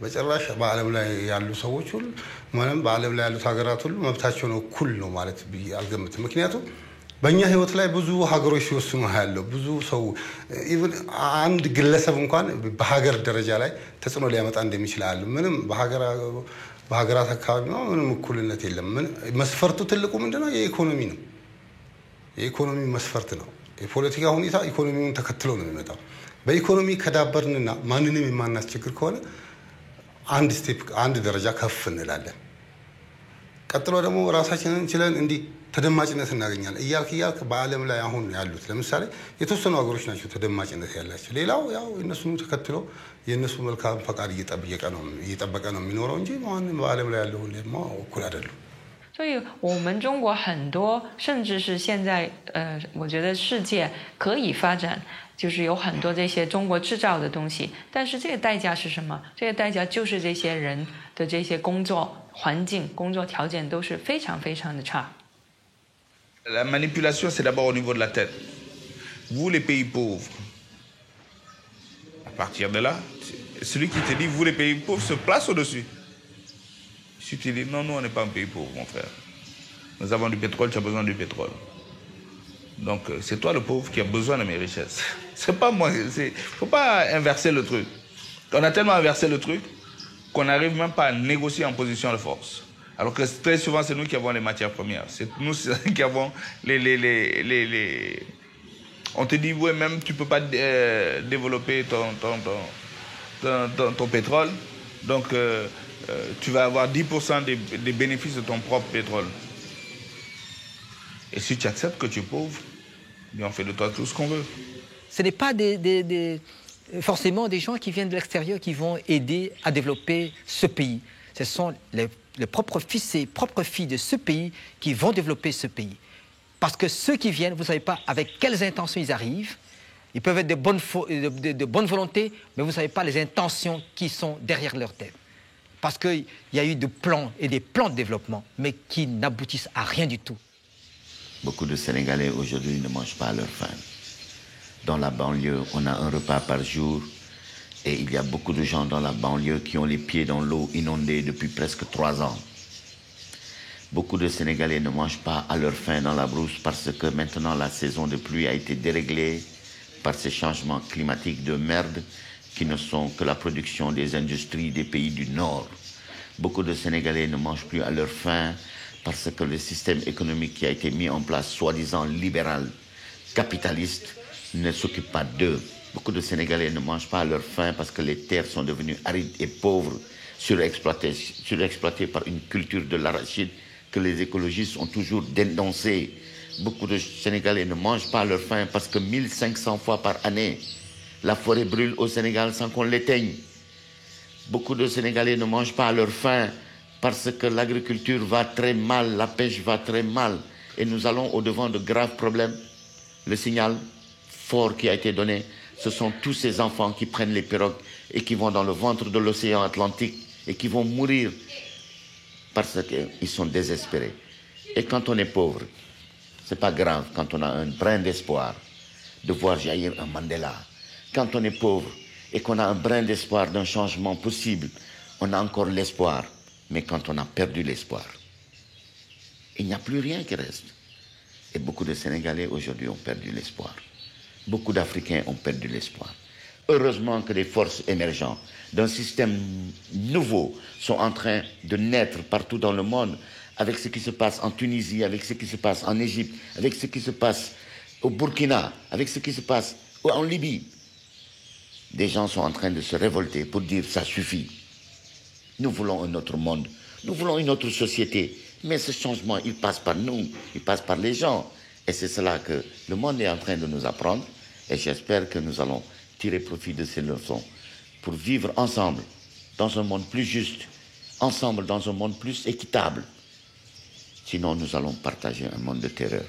በጭራሽ በዓለም ላይ ያሉ ሰዎች ሁሉ ማለት በዓለም ላይ ያሉት ሀገራት ሁሉ መብታቸው ነው እኩል ነው ማለት አልገምትም። ምክንያቱም በእኛ ህይወት ላይ ብዙ ሀገሮች ሲወስኑ ያለው ብዙ ሰው ኢቭን አንድ ግለሰብ እንኳን በሀገር ደረጃ ላይ ተጽዕኖ ሊያመጣ እንደሚችል አለ። ምንም በሀገራት አካባቢ ነው ምንም እኩልነት የለም። መስፈርቱ ትልቁ ምንድነው? የኢኮኖሚ ነው። የኢኮኖሚ መስፈርት ነው። የፖለቲካ ሁኔታ ኢኮኖሚውን ተከትሎ ነው የሚመጣው። በኢኮኖሚ ከዳበርንና ማንንም የማናስቸግር ከሆነ አንድ ደረጃ ከፍ እንላለን። ቀጥሎ ደግሞ ራሳችንን ችለን እንዲ ተደማጭነት እናገኛለን። እያልክ በዓለም ላይ አሁን ያሉት ለምሳሌ የተወሰኑ ሀገሮች ናቸው ተደማጭነት ያላቸው። ሌላው ያው እነሱን ተከትሎ የነሱ መልካም ፈቃድ እየጠበቀ ነው የሚኖረው እንጂ ማንንም በዓለም ላይ ያለው ሁሉም እኩል አይደለም። 所以我们中国很多甚至是现在我觉得世界可以发展，就是有很多这些中国制造的东西，但是这个代价是什么？这个代价就是这些人的这些工作环境、工作条件都是非常非常的差。 La manipulation, c'est d'abord au niveau de la tête. Vous, les pays pauvres, à partir de là, celui qui te dit vous, les pays pauvres, se place au-dessus. Si tu dis non, nous, on n'est pas un pays pauvre, mon frère. Nous avons du pétrole, tu as besoin du pétrole. Donc, c'est toi le pauvre qui a besoin de mes richesses. C'est pas moi. Il ne faut pas inverser le truc. On a tellement inversé le truc qu'on n'arrive même pas à négocier en position de force. Alors que très souvent, c'est nous qui avons les matières premières. C'est nous qui avons les... On te dit, ouais, même tu ne peux pas développer ton pétrole. Donc, tu vas avoir 10% des bénéfices de ton propre pétrole. Et si tu acceptes que tu es pauvre, on fait de toi tout ce qu'on veut. Ce n'est pas forcément des gens qui viennent de l'extérieur qui vont aider à développer ce pays. Ce sont les propres fils et propres filles de ce pays qui vont développer ce pays. Parce que ceux qui viennent, vous ne savez pas avec quelles intentions ils arrivent. Ils peuvent être de bonne volonté, mais vous ne savez pas les intentions qui sont derrière leur tête. Parce qu'il y a eu des plans et des plans de développement, mais qui n'aboutissent à rien du tout. Beaucoup de Sénégalais aujourd'hui ne mangent pas à leur faim. Dans la banlieue, on a un repas par jour. Et il y a beaucoup de gens dans la banlieue qui ont les pieds dans l'eau inondée depuis presque 3 ans. Beaucoup de Sénégalais ne mangent pas à leur faim dans la brousse parce que maintenant la saison de pluie a été déréglée par ces changements climatiques de merde qui ne sont que la production des industries des pays du Nord. Beaucoup de Sénégalais ne mangent plus à leur faim parce que le système économique qui a été mis en place, soi-disant libéral, capitaliste, ne s'occupe pas d'eux. Beaucoup de Sénégalais ne mangent pas à leur faim parce que les terres sont devenues arides et pauvres, surexploitées par une culture de l'arachide que les écologistes ont toujours dénoncée. Beaucoup de Sénégalais ne mangent pas à leur faim parce que 1500 fois par année, la forêt brûle au Sénégal sans qu'on l'éteigne. Beaucoup de Sénégalais ne mangent pas à leur faim parce que l'agriculture va très mal, la pêche va très mal et nous allons au-devant de graves problèmes. Le signal fort qui a été donné, ce sont tous ces enfants qui prennent les pirogues et qui vont dans le ventre de l'océan Atlantique et qui vont mourir parce qu'ils sont désespérés. Et quand on est pauvre, ce n'est pas grave quand on a un brin d'espoir de voir jaillir un Mandela. Quand on est pauvre et qu'on a un brin d'espoir d'un changement possible, on a encore l'espoir. Mais quand on a perdu l'espoir, il n'y a plus rien qui reste. Et beaucoup de Sénégalais aujourd'hui ont perdu l'espoir. Beaucoup d'Africains ont perdu l'espoir. Heureusement que des forces émergentes d'un système nouveau sont en train de naître partout dans le monde, avec ce qui se passe en Tunisie, avec ce qui se passe en Égypte, avec ce qui se passe au Burkina, avec ce qui se passe en Libye. Des gens sont en train de se révolter pour dire ça suffit. Nous voulons un autre monde, nous voulons une autre société. Mais ce changement, il passe par nous, il passe par les gens. Et c'est cela que le monde est en train de nous apprendre. Et j'espère que nous allons tirer profit de ces leçons pour vivre ensemble dans un monde plus juste, ensemble dans un monde plus équitable. Sinon, nous allons partager un monde de terreur.